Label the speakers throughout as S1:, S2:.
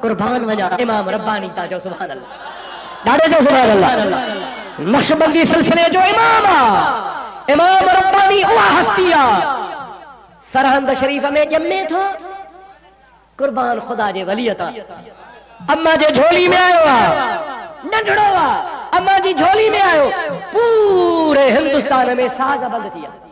S1: कुर्बान वञा इमाम रब्बानी ता जो सुभान अल्लाह ॾाढे जो सुभान अल्लाह नक्शबंदी सिलसिले जो इमाम आहे इमाम रब्बानी उहा हस्ती आहे सरहंद शरीफ में ॼमे थो कुर्बान खुदा जे वलियत आहे अम्मा जे झोली में आयो आहे नंढड़ो आहे अम्मा जी झोली में आयो पूरे हिंदुस्तान में साज़ बंद थी आहे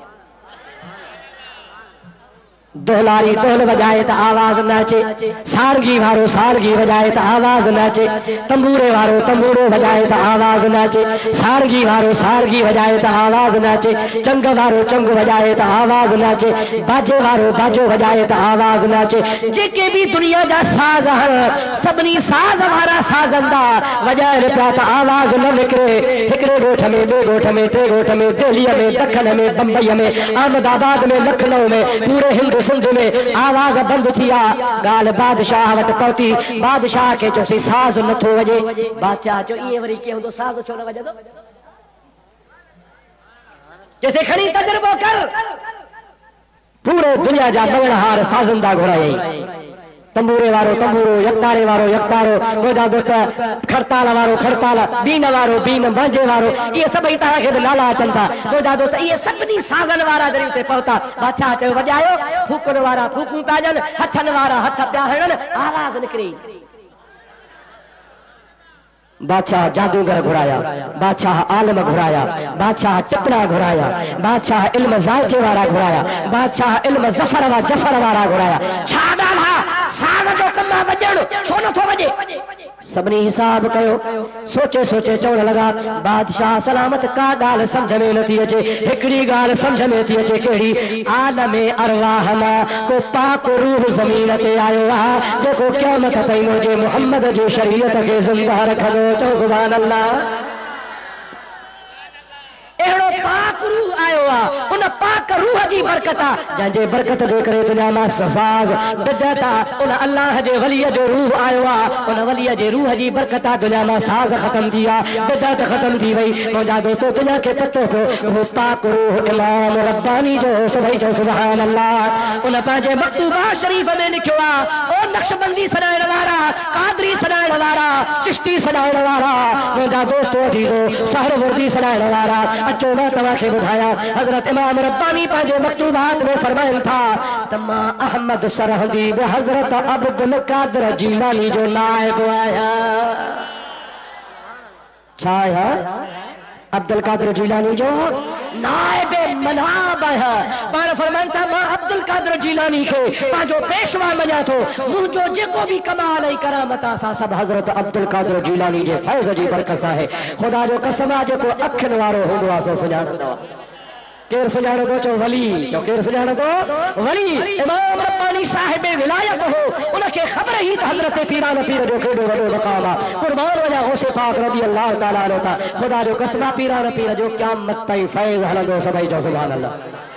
S1: दोहलारी दोहल वजाए तो आवाज न अचे सारगी वारो सारगी वजाए तो आवाज न अचे तंबूरे वारो तंबूरो वजाए तो आवाज न अचे सारगी वारो सारगी वजाए तो आवाज न अचे चंग वारो चंग वजाए तो आवाज न अचे बाजे वारो बाजो वजाए तो आवाज न अचे जेके भी दुनिया जा साज हन सभनी साज वारा साजंदा वजाए पिया तो आवाज न निकरे हिकड़े गोठ में बे गोठ में टे गोठ में दिल्ली में दखन में बंबई में अहमदाबाद में लखनऊ में पूरे हिंद सिंध में आवाज बंद थी गाल बादशाह वट पहुती बादशाह के चोसी साज नथो वजे बादशाह चो ये वरी के हुंदो साज छो न वजदो जैसे खणी तजर्बो कर पूरे दुनिया जा मंगणहार साजंदा घुराई तंबूरे वारो तंबूरो यकतारे वारो यकतारो रोजा दोस्त खड़ताल वारो खड़ताल बीन वारो बीन बांजे वारो ये सभई तरह के नाला अचन था रोजा दोस्त ये सभनी साजन वारा दरी ते पहुता बादशाह चयो वजायो फूकण वारा फूकूं ताजन हथन वारा हथ पिया हणन आवाज निकरी बादशाह जादूगर घुराया बादशाह आलम घुराया बादशाह चपड़ा घुराया बादशाह इल्म जायचे वारा घुराया बादशाह इल्म जफर वारा घुराया छा ॻाल्हि साग जो कम वजण छो नथो वजे सभनी हिसाब कयो सोचे सोचे चवण लगा बादशाह सलामत का गाल समझ में नथी अचे हिकड़ी गाल समझ में थी अचे केड़ी आलमे अरवाह मां को पाक रूह जमीन ते आयो आ जेको क़यामत ताईं मुझे मोहम्मद जो शरीयत के जिंदा रखंदो चो सुभान अल्लाह एड़ो पाक रूह आयो आ उन पाक रूह जी बरकत आ जंहिंजे बरकत जे करे दुनिया में साज बिदत आ उन अल्लाह जे वली जो रूह आयो आ उन वली जे रूह जी बरकत आ दुनिया में साज खत्म थी आ बिदत खत्म थी वई मुंहिंजा दोस्तों दुनिया के पतो तो वो पाक रूह इमाम रब्बानी जो सभई जो सुभान अल्लाह उन पंहिंजे मकतूबा शरीफ में लिखियो आ ओ नक्शबंदी सनाइण वारा कादरी सनाइण वारा चिश्ती सनाइण वारा मुंहिंजा दोस्तों जीरो सहरवर्दी सनाइण वारा अचो मैं तव्हांखे ॿुधाया हज़रत इमाम रब्बानी पंहिंजे मकतूबात में फरमाइनि था त मां अहमद सरहदी बि हज़रत अब्दुल कादिर जीलानी जो नाइब आहियां छा आहियां अब्दुल कादिर जीलानी जो नाइब मनाब आहियां पाण फरमाइनि था मां अब्दुल कादिर जीलानी खे पंहिंजो पेशवा मञा थो मुंहिंजो जेको भी कमाल ऐं करामत आहे सब हज़रत अब्दुल कादिर जीलानी जे फैज़ जी बरकत आहे खुदा जो कसम आहे जेको अखियुनि वारो हूंदो आहे सो सुञाणंदो आहे केर सुञाणे थो चओ वली चओ केर सुञाणे थो वली इमाम रब्बानी साहिब विलायत हो उनखे ख़बर ही त हज़रत पीरान पीर जो केॾो वॾो मक़ाम आहे कुर्बान वञा गौसे पाक रज़ी अल्लाह ताला अन्हु खुदा जो कसम आहे पीरान पीर जो क़यामत ताईं फैज़ हलंदो सभई जो सुभान अल्लाह